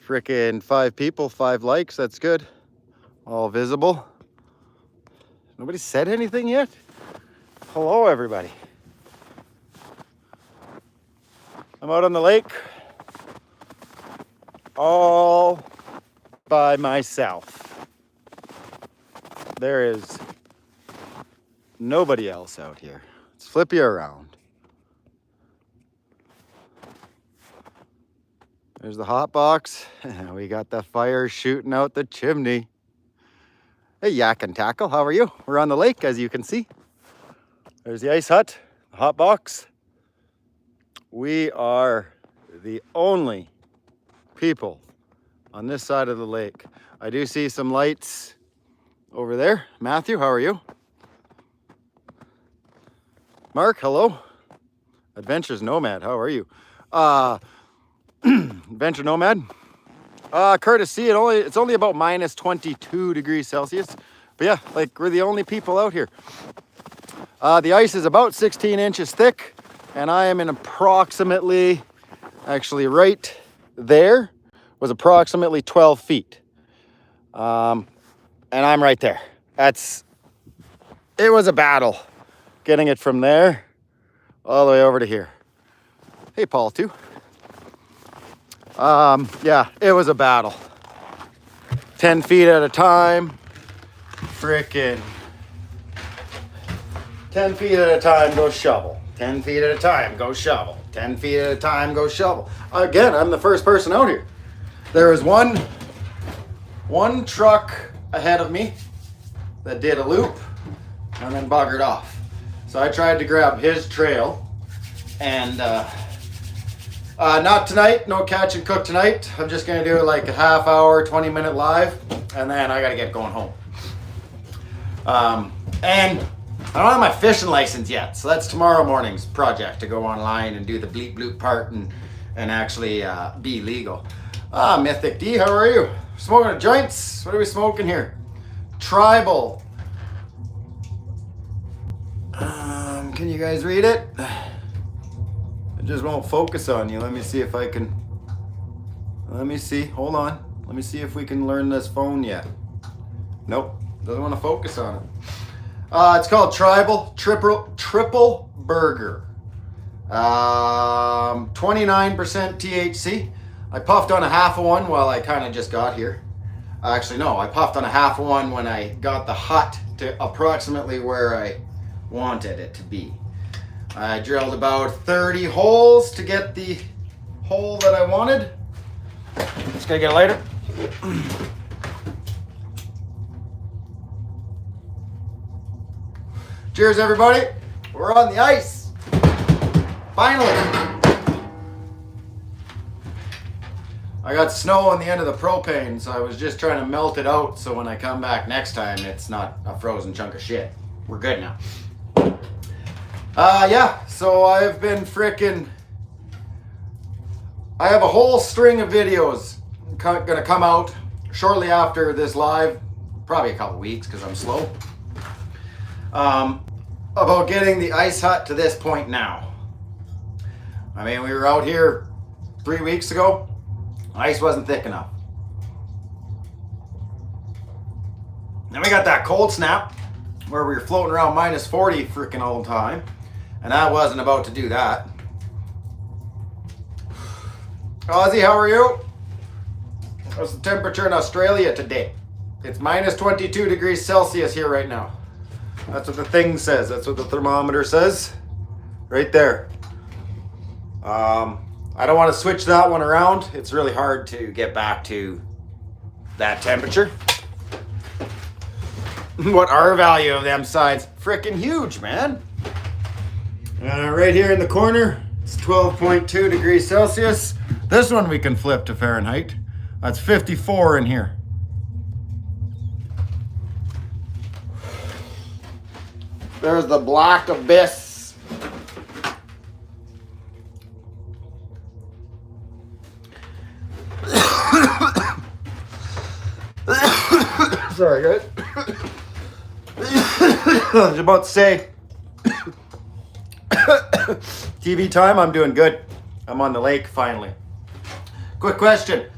Frickin' 5 people, 5 likes. That's good. All visible. Nobody said anything yet? Hello, everybody. I'm out on the lake all by myself. There is nobody else out here. Let's flip you around. There's the hot box. We got the fire shooting out the chimney. Hey, Yak and Tackle, how are you? We're on the lake, as you can see. There's the ice hut, the hot box. We are the only people on this side of the lake. I do see some lights over there. Matthew, how are you? Mark, hello. Adventures Nomad, how are you? Adventure Nomad. Curtis, see, it's only about minus 22 degrees Celsius. But yeah, like we're the only people out here. The ice is about 16 inches thick, and I am in approximately, actually right there was approximately 12 feet. And I'm right there. It was a battle getting it from there all the way over to here. Hey, Paul, too. Yeah, it was a battle. 10 feet at a time. Frickin' 10 feet at a time, go shovel. 10 feet at a time, go shovel. 10 feet at a time, go shovel. Again, I'm the first person out here. There was one truck ahead of me that did a loop and then buggered off. So I tried to grab his trail, and not tonight, no catch and cook tonight. I'm just gonna do like a half hour, 20-minute live, and then I gotta get going home. And I don't have my fishing license yet, so that's tomorrow morning's project, to go online and do the bleep bloop part and actually be legal. Mythic D, how are you? Smoking joints? What are we smoking here? Tribal. Can you guys read it? It just won't focus on you. Let me see if I can. Let me see. Hold on. Let me see if we can learn this phone yet. Nope. Doesn't want to focus on it. It's called Tribal Triple Burger. 29% THC. I puffed on a half of one while I kind of just got here. Actually, no. I puffed on a half of one when I got the hut to approximately where I wanted it to be. I drilled about 30 holes to get the hole that I wanted. Just gotta get a lighter. Cheers, everybody. We're on the ice. Finally. I got snow on the end of the propane, so I was just trying to melt it out so when I come back next time, it's not a frozen chunk of shit. We're good now. Yeah, so I've been I have a whole string of videos gonna come out shortly after this live, probably a couple weeks because I'm slow, about getting the ice hut to this point now. I mean, we were out here 3 weeks ago, ice wasn't thick enough. Then we got that cold snap where we were floating around minus 40 freaking all the time. And I wasn't about to do that. Ozzy, how are you? What's the temperature in Australia today? It's minus 22 degrees Celsius here right now. That's what the thing says. That's what the thermometer says. Right there. I don't want to switch that one around. It's really hard to get back to that temperature. What R value of them sides? Freaking huge, man. Right here in the corner, it's 12.2 degrees Celsius. This one we can flip to Fahrenheit. That's 54 in here. There's the black abyss. Sorry, guys. I was about to say, TV time, I'm doing good. I'm on the lake finally. Quick question.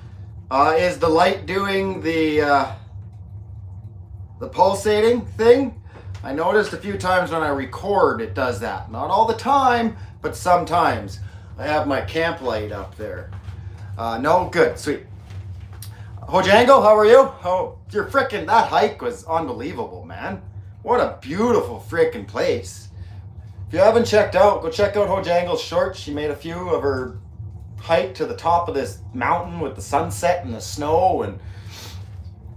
Is the light doing the pulsating thing? I noticed a few times when I record it does that. Not all the time, but sometimes. I have my camp light up there. No, good, sweet. Hojangle, how are you? Oh, that hike was unbelievable, man. What a beautiful freaking place. If you haven't checked out, go check out Hojangle's shorts. She made a few of her hike to the top of this mountain with the sunset and the snow, and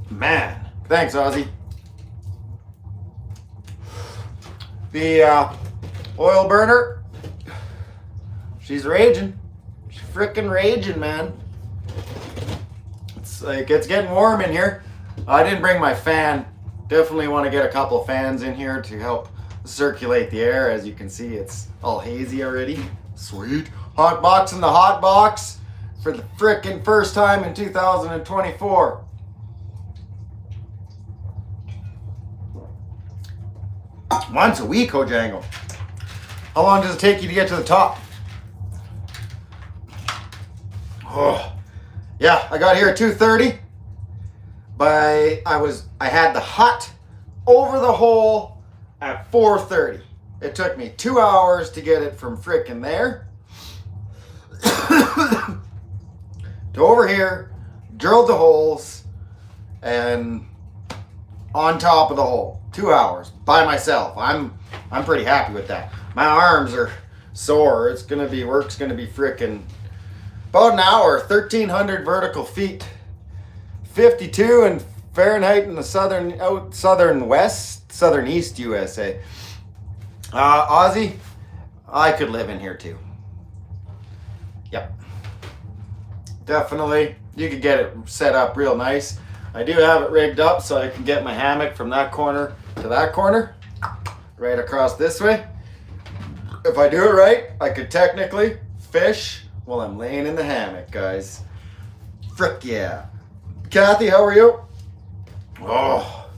man, thanks, Ozzy. The oil burner, she's raging. She's freaking raging, man. It's like it's getting warm in here. I didn't bring my fan. Definitely want to get a couple fans in here to help circulate the air. As you can see, it's all hazy already. Sweet. Hot box in the hot box for the frickin' first time in 2024. Once a week, Hojangle. How long does it take you to get to the top? Oh, yeah, I got here at 2:30. But I had the hut over the hole at 4:30. It took me 2 hours to get it from frickin' there to over here, drilled the holes, and on top of the hole. 2 hours by myself. I'm pretty happy with that. My arms are sore. Work's gonna be frickin' about an hour, 1,300 vertical feet, 52 in Fahrenheit in the southern east USA. Aussie, I could live in here too. Yep. Definitely. You could get it set up real nice. I do have it rigged up so I can get my hammock from that corner to that corner, right across this way. If I do it right, I could technically fish while I'm laying in the hammock, guys. Frick yeah. Kathy, how are you? Oh,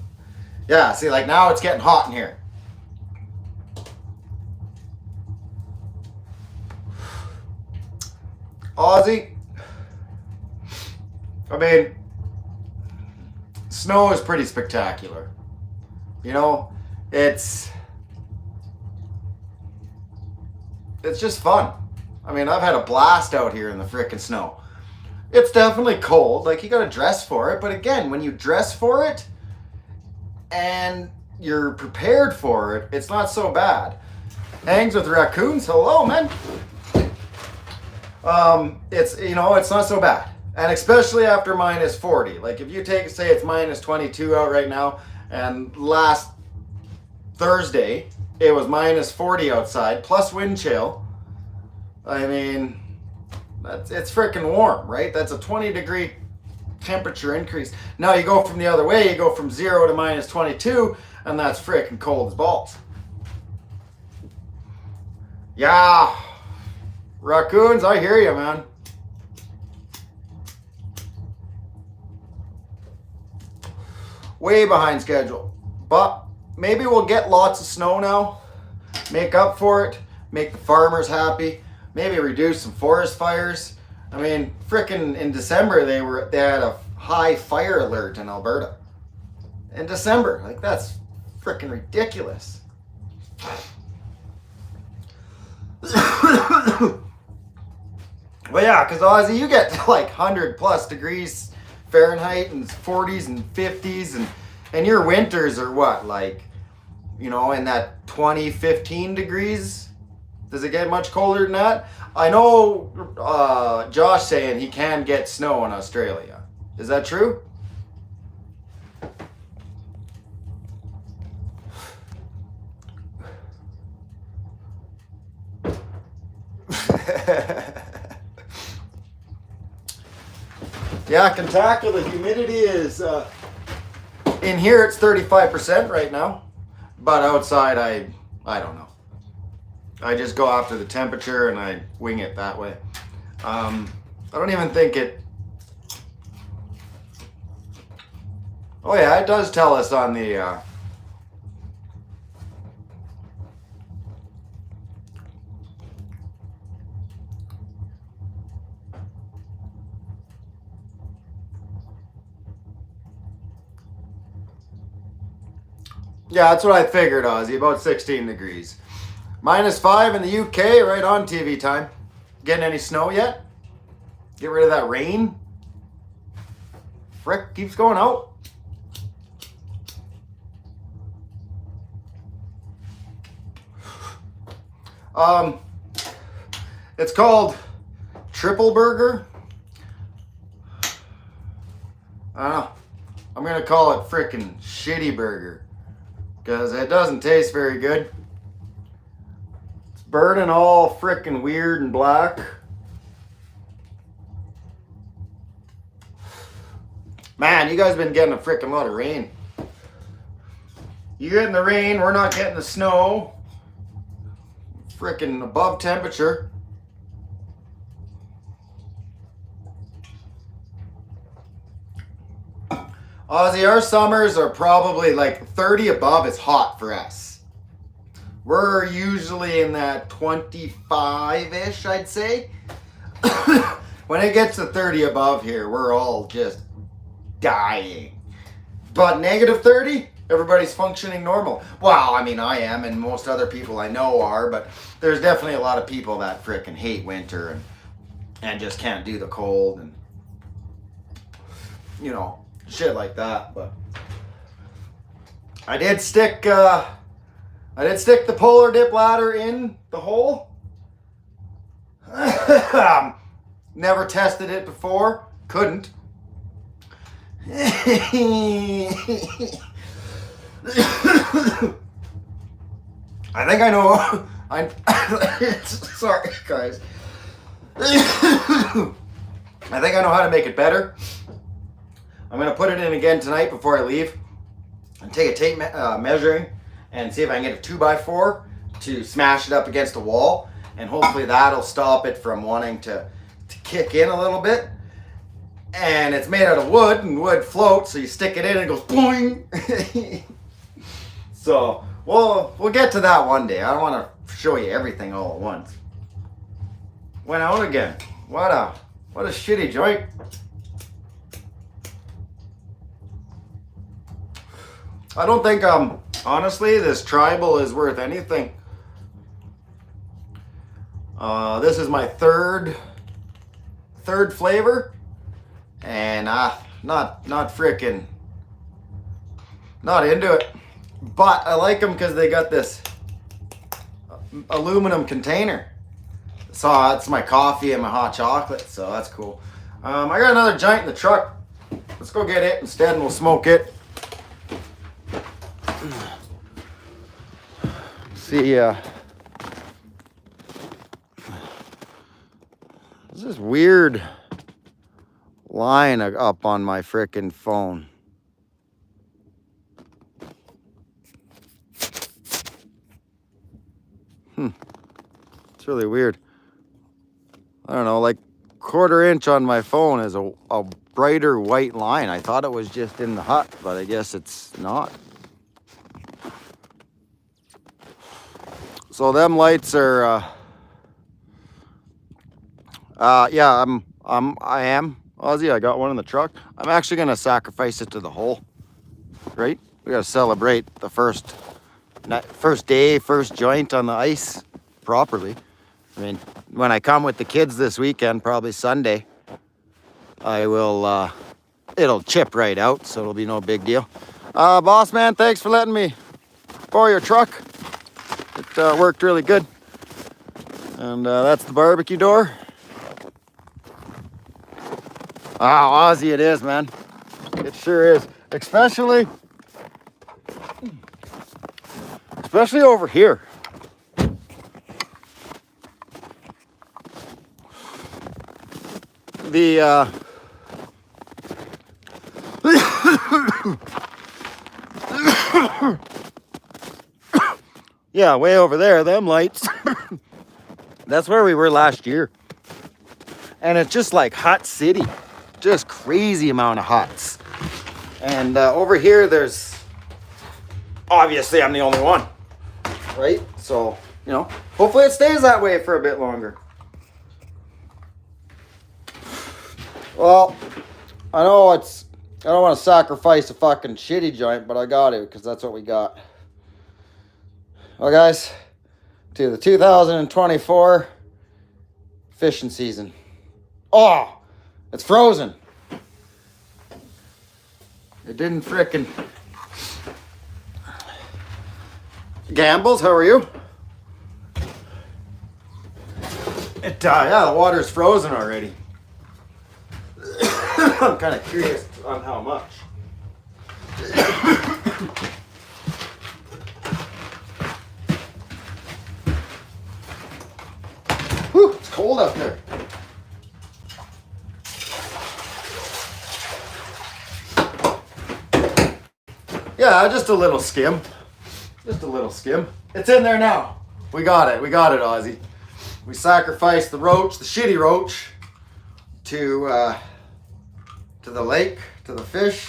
yeah, see, like now it's getting hot in here. Aussie, I mean, snow is pretty spectacular. You know, it's just fun. I mean, I've had a blast out here in the frickin' snow. It's definitely cold, like you gotta dress for it, but again, when you dress for it and you're prepared for it, it's not so bad. Hangs with raccoons, hello, man. It's not so bad. And especially after minus 40. Like if you say it's minus 22 out right now, and last Thursday it was minus 40 outside, plus wind chill. I mean, it's freaking warm, right? That's a 20-degree temperature increase. Now you go from the other way, you go from 0 to minus 22, and that's freaking cold as balls. Yeah. Raccoons, I hear you, man. Way behind schedule. But maybe we'll get lots of snow now. Make up for it. Make the farmers happy. Maybe reduce some forest fires. I mean, frickin' in December they had a high fire alert in Alberta. In December, like that's frickin' ridiculous. Well, yeah, because Aussie, you get like 100 plus degrees Fahrenheit and 40s and 50s, and your winters are what, like, you know, in that 20, 15 degrees? Does it get much colder than that? I know Josh saying he can get snow in Australia. Is that true? Yeah, I can tackle the humidity is in here it's 35% right now, but outside I don't know. I just go after the temperature and I wing it that way. I don't even think it. Oh yeah, it does tell us on the Yeah, that's what I figured, Ozzy. About 16 degrees. -5 in the UK, right on TV time. Getting any snow yet? Get rid of that rain. Frick, keeps going out. It's called Triple Burger. I don't know. I'm gonna call it frickin' Shitty Burger because it doesn't taste very good. It's burning all frickin' weird and black. Man, you guys been getting a frickin' lot of rain. You getting the rain, we're not getting the snow. Frickin' above temperature. Ozzy, our summers are probably like 30 above is hot for us. We're usually in that 25-ish, I'd say. When it gets to 30 above here, we're all just dying. But -30, everybody's functioning normal. Well, I mean, I am, and most other people I know are, but there's definitely a lot of people that frickin' hate winter and just can't do the cold and, you know, shit like that. But I did stick the polar dip ladder in the hole. Never tested it before. Couldn't. I think I know. Sorry, guys. I think I know how to make it better. I'm going to put it in again tonight before I leave and take a tape measuring and see if I can get a 2x4 to smash it up against the wall, and hopefully that'll stop it from wanting to kick in a little bit. And it's made out of wood, and wood floats, so you stick it in and it goes boing. So we'll get to that one day. I don't want to show you everything all at once. Went out again. What a shitty joint. I don't think, honestly, this tribal is worth anything. This is my third flavor, and not freaking, not into it. But I like them because they got this aluminum container. So that's my coffee and my hot chocolate, so that's cool. I got another joint in the truck. Let's go get it instead, and we'll smoke it. See, there's this weird line up on my frickin' phone. It's really weird. I don't know, like 1/4 inch on my phone is a brighter white line. I thought it was just in the hut, but I guess it's not. So them lights are, yeah, I am, Ozzy, I got one in the truck. I'm actually gonna sacrifice it to the hole, right? We gotta celebrate the first day, first joint on the ice properly. I mean, when I come with the kids this weekend, probably Sunday, I will, it'll chip right out, so it'll be no big deal. Boss man, thanks for letting me borrow your truck. It worked really good. And that's the barbecue door. Oh, Ozzy it is, man. It sure is. Especially over here. The yeah, way over there, them lights. That's where we were last year. And it's just like hut city. Just crazy amount of huts. And over here, there's, obviously I'm the only one, right? So, you know, hopefully it stays that way for a bit longer. Well, I know I don't want to sacrifice a fucking shitty joint, but I got to, because that's what we got. Well, guys, to the 2024 fishing season. Oh, it's frozen. It didn't frickin'. Gambles, how are you? Yeah, the water's frozen already. I'm kind of curious on how much. Whew, it's cold up there. Yeah, just a little skim. Just a little skim. It's in there now. We got it. We got it, Ozzy. We sacrificed the roach, the shitty roach, to the lake, to the fish,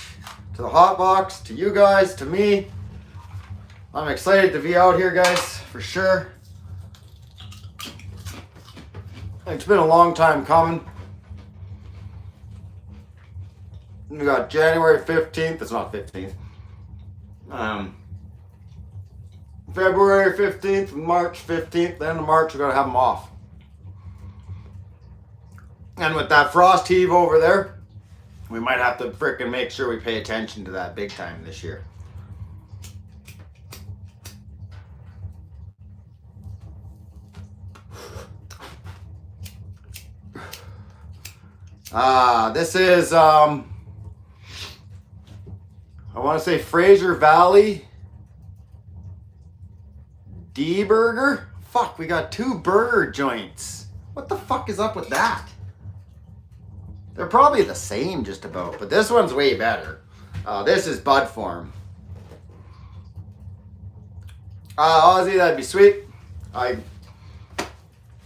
to the hot box, to you guys, to me. I'm excited to be out here, guys, for sure. It's been a long time coming. We got January 15th. It's not 15th. February 15th and March 15th. The end of March, we're going to have them off. And with that frost heave over there, we might have to frickin' make sure we pay attention to that big time this year. This is, I want to say Fraser Valley D burger. Fuck, we got 2 burger joints. What the fuck is up with that? They're probably the same just about, but this one's way better. This is Bud Farm. Ozzy, that'd be sweet. If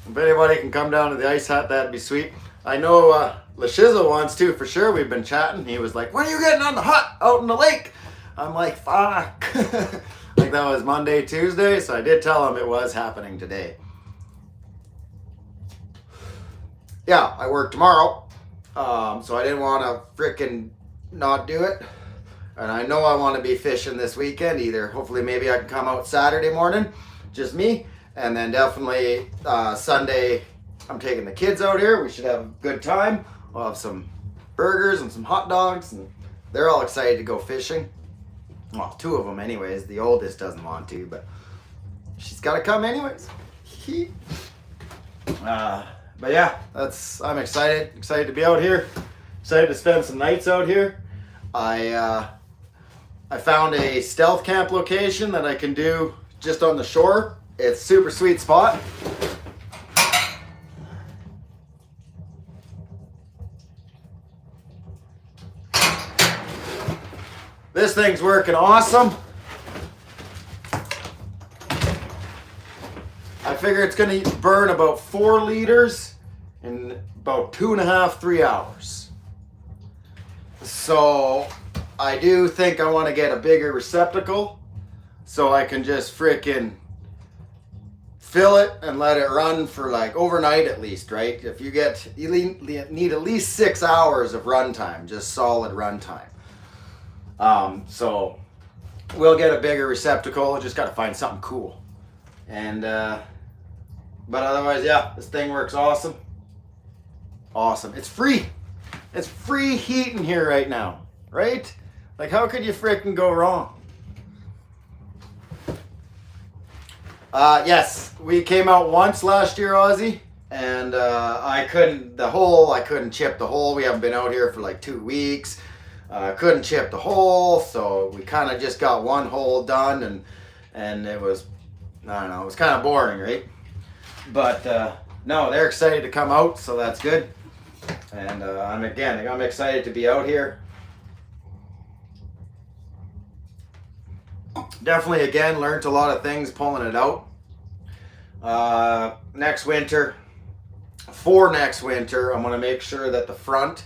anybody can come down to the ice hut, that'd be sweet. I know LaShizzle wants to, for sure. We've been chatting. He was like, when are you getting on the hut out in the lake? I'm like, fuck. Like that was Monday, Tuesday, so I did tell him it was happening today. Yeah, I work tomorrow, so I didn't want to frickin' not do it. And I know I want to be fishing this weekend either. Hopefully maybe I can come out Saturday morning, just me. And then definitely Sunday, I'm taking the kids out here. We should have a good time. We'll have some burgers and some hot dogs, and they're all excited to go fishing. Well, 2 of them anyways. The oldest doesn't want to, but she's got to come anyways. But yeah, I'm excited to be out here. Excited to spend some nights out here. I found a stealth camp location that I can do just on the shore. It's a super sweet spot. This thing's working awesome. I figure it's going to burn about 4 liters in about 2.5, 3 hours. So I do think I want to get a bigger receptacle so I can just frickin' fill it and let it run for like overnight at least, right? If you need at least 6 hours of run time, just solid run time. So we'll get a bigger receptacle. Just got to find something cool. And, but otherwise, yeah, this thing works awesome. Awesome. It's free. It's free heat in here right now, right? Like, how could you frickin' go wrong? Yes, we came out once last year, Ozzy, and I couldn't chip the hole. We haven't been out here for like 2 weeks. Couldn't chip the hole, so we kind of just got one hole done, and it was, I don't know, it was kind of boring, right? But no, they're excited to come out, so that's good. And I'm excited to be out here. Definitely, again, learned a lot of things pulling it out. Next winter, I'm going to make sure that the front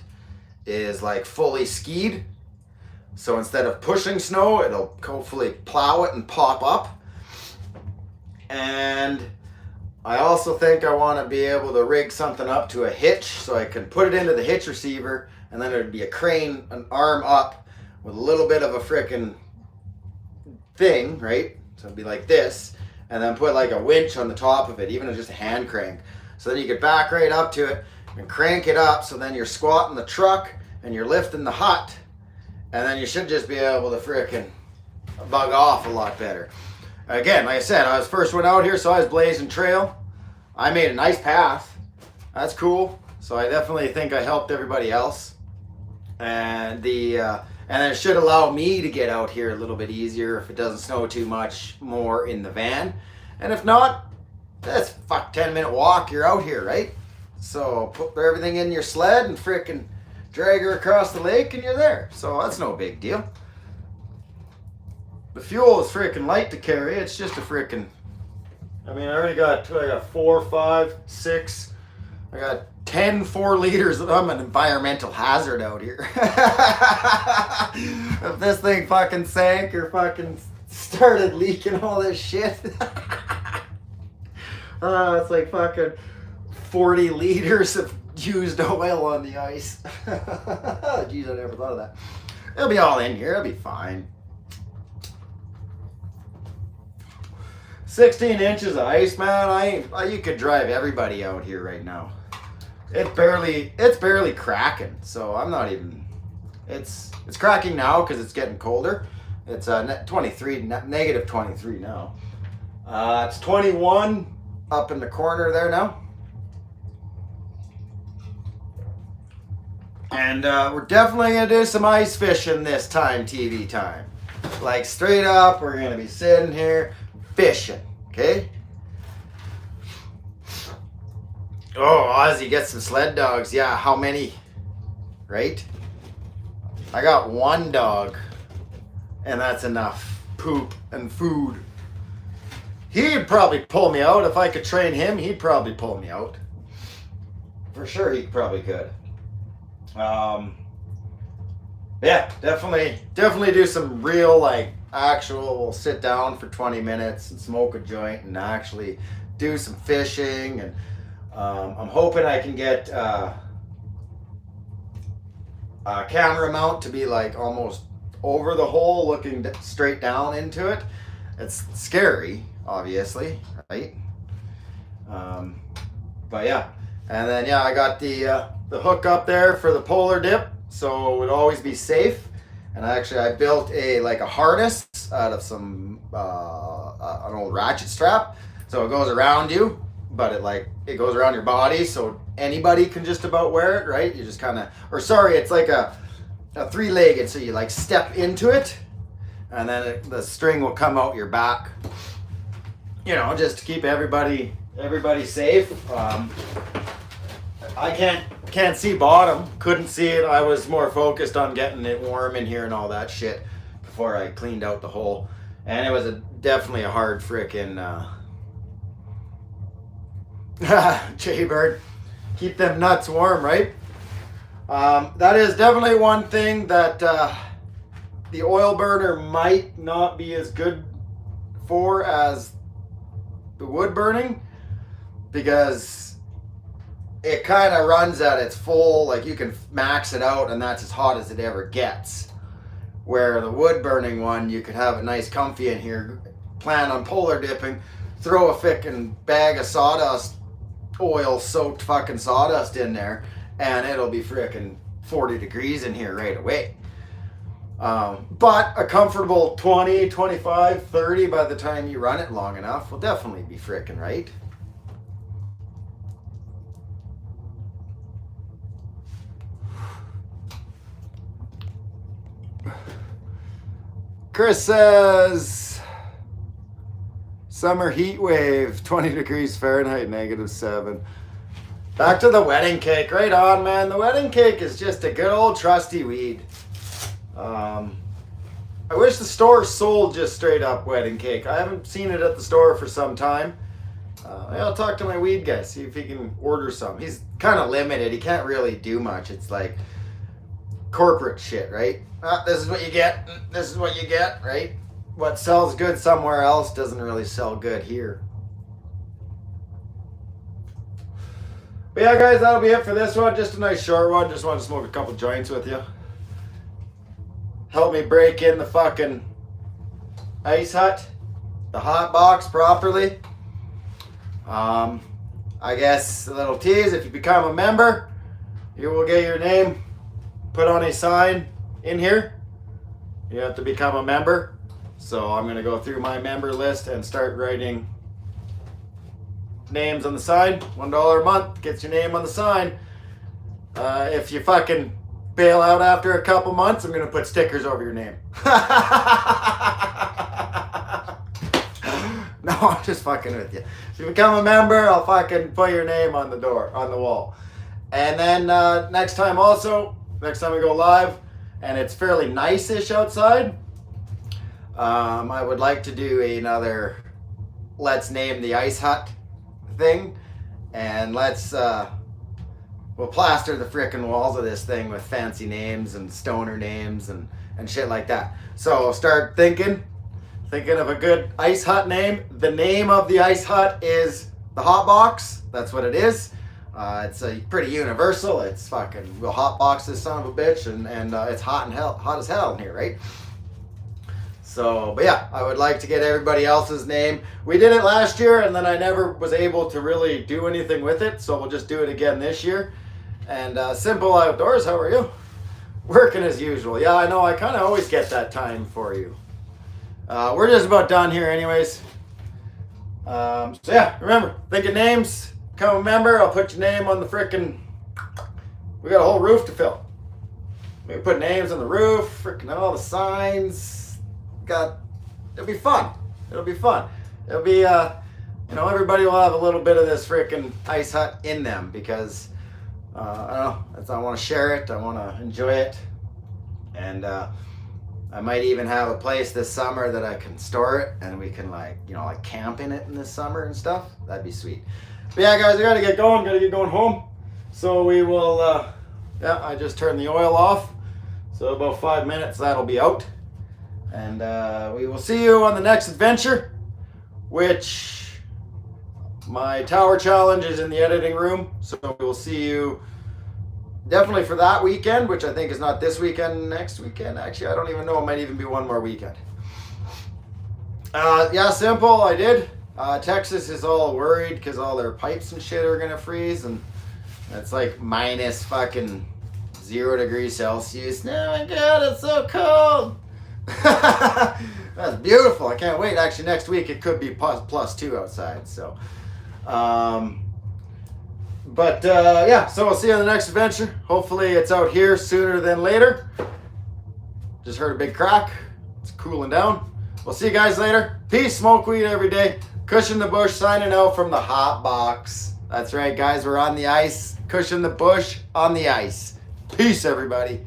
is like fully skied. So instead of pushing snow, it'll hopefully plow it and pop up. And I also think I want to be able to rig something up to a hitch so I can put it into the hitch receiver, and then it'd be a crane, an arm up with a little bit of a frickin' thing, right? So it'd be like this, and then put like a winch on the top of it, even just a hand crank. So then you could back right up to it and crank it up, so then you're squatting the truck and you're lifting the hut, and then you should just be able to frickin' bug off a lot better. Again, like I said, I was first one out here, so I was blazing trail. I made a nice path. That's cool. So I definitely think I helped everybody else. And it should allow me to get out here a little bit easier if it doesn't snow too much more in the van. And if not, that's a 10-minute walk, you're out here, right? So put everything in your sled and frickin' drag her across the lake and you're there. So that's no big deal. The fuel is freaking light to carry. It's just a freaking, I mean, I already got 4, 5, 6. I got 10 4 liters. I'm an environmental hazard out here. If this thing fucking sank or fucking started leaking all this shit. It's like fucking 40 liters of used oil on the ice. Jeez, I never thought of that. It'll be all in here. It'll be fine. 16 inches of ice, man. You could drive everybody out here right now. It's barely cracking. So I'm not even. It's cracking now because it's getting colder. It's -23 now. It's 21 up in the corner there now. And we're definitely gonna do some ice fishing this time, TV time. Like straight up, we're gonna be sitting here fishing, okay? Oh, Ozzy, get some sled dogs. Yeah, how many? Right? I got 1 dog, and that's enough poop and food. He'd probably pull me out. If I could train him, he'd probably pull me out. For sure, he probably could. Yeah, definitely do some real, like, actual sit down for 20 minutes and smoke a joint and actually do some fishing. And I'm hoping I can get a camera mount to be like almost over the hole, looking straight down into it. It's scary, obviously, right? But yeah, and then yeah, I got the hook up there for the polar dip, so it would always be safe. And I built a harness out of some an old ratchet strap, so it goes around you, but it goes around your body, so anybody can just about wear it, right? You just kind of, it's like a 3-legged, so you like step into it, and then the string will come out your back. You know, just to keep everybody safe. I can't see bottom. Couldn't see it. I was more focused on getting it warm in here and all that shit before I cleaned out the hole. And it was definitely a hard frickin' Jaybird. Keep them nuts warm, right? That is definitely one thing that the oil burner might not be as good for as the wood burning, because it kind of runs at its full, like you can max it out and that's as hot as it ever gets. Where the wood burning one, you could have it nice comfy in here, plan on polar dipping, throw a frickin' bag of sawdust, oil soaked fucking sawdust in there, and it'll be frickin' 40 degrees in here right away. But a comfortable 20, 25, 30 by the time you run it long enough will definitely be frickin' right. Chris says, summer heat wave, 20 degrees Fahrenheit, -7. Back to the wedding cake. Right on, man. The wedding cake is just a good old trusty weed. I wish the store sold just straight up wedding cake. I haven't seen it at the store for some time. I'll talk to my weed guy, see if he can order some. He's kind of limited. He can't really do much. It's like corporate shit, right? This is what you get. This is what you get, right? What sells good somewhere else doesn't really sell good here. But yeah, guys, that'll be it for this one. Just a nice short one. Just wanted to smoke a couple joints with you. Help me break in the fucking ice hut. the hot box properly. I guess a little tease, if you become a member, you will get your name put on a sign in here. You have to become a member. So I'm going to go through my member list and start writing names on the sign. $1 a month gets your name on the sign. If you fucking bail out after a couple months, I'm going to put stickers over your name. No, I'm just fucking with you. If you become a member, I'll fucking put your name on the door, on the wall. And then next time we go live, and it's fairly nice-ish outside, I would like to do another Let's Name the Ice Hut thing. And we'll plaster the frickin' walls of this thing with fancy names and stoner names and shit like that. So start thinking of a good ice hut name. The name of the ice hut is the Hot Box. That's what it is. It's pretty universal. It's fucking, we'll hot box this son of a bitch, and it's hot as hell in here, right? So, but yeah, I would like to get everybody else's name. We did it last year, and then I never was able to really do anything with it, so we'll just do it again this year. And Simple Outdoors, how are you? Working as usual. Yeah, I know, I kind of always get that time for you. We're just about done here anyways. So yeah, remember, think of names, become a member, I'll put your name on the frickin', we got a whole roof to fill. We put names on the roof, frickin' all the signs, it'll be fun. It'll be fun. It'll be, everybody will have a little bit of this frickin' ice hut in them because, I don't know, I want to share it, I want to enjoy it, and I might even have a place this summer that I can store it and we can like camp in it in the summer and stuff. That'd be sweet. But yeah, guys, I gotta get going home. So we will, I just turned the oil off. So about 5 minutes, that'll be out. And we will see you on the next adventure, which my tower challenge is in the editing room. So we will see you definitely for that weekend, which I think is not this weekend, next weekend. Actually, I don't even know. It might even be one more weekend. Yeah, Simple, I did. Texas is all worried because all their pipes and shit are going to freeze. And it's like minus fucking 0 degrees Celsius. Oh my God, it's so cold. That's beautiful. I can't wait. Actually, next week it could be plus 2 outside. So, yeah, so we'll see you on the next adventure. Hopefully it's out here sooner than later. Just heard a big crack. It's cooling down. We'll see you guys later. Peace, smoke weed every day. KUSH in the bush signing out from the hot box. That's right, guys, we're on the ice. KUSH in the bush on the ice. Peace, everybody.